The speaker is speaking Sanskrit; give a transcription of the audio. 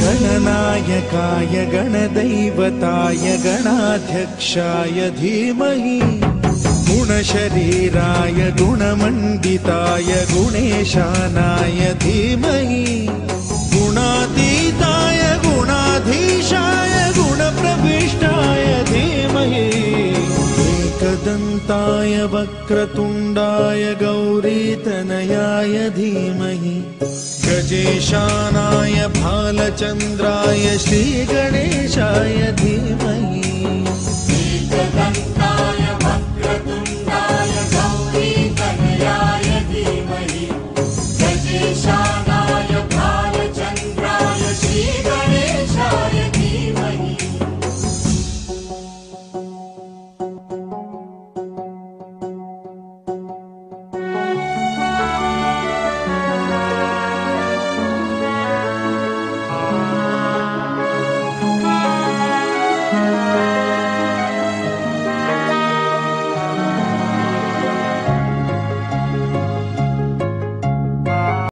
गणनायकाय गणदैवताय गणाध्यक्षाय धीमहि गुणशरीराय गुणमण्डिताय गुणेशानाय धीमहि गुणातीताय गुणाधीशाय गुणप्रविष्टाय धीमहि एकदन्ताय वक्रतुण्डाय गौरीतनयाय धीमहि गजेशानाय भालचन्द्राय श्रीगणेशाय धीमहि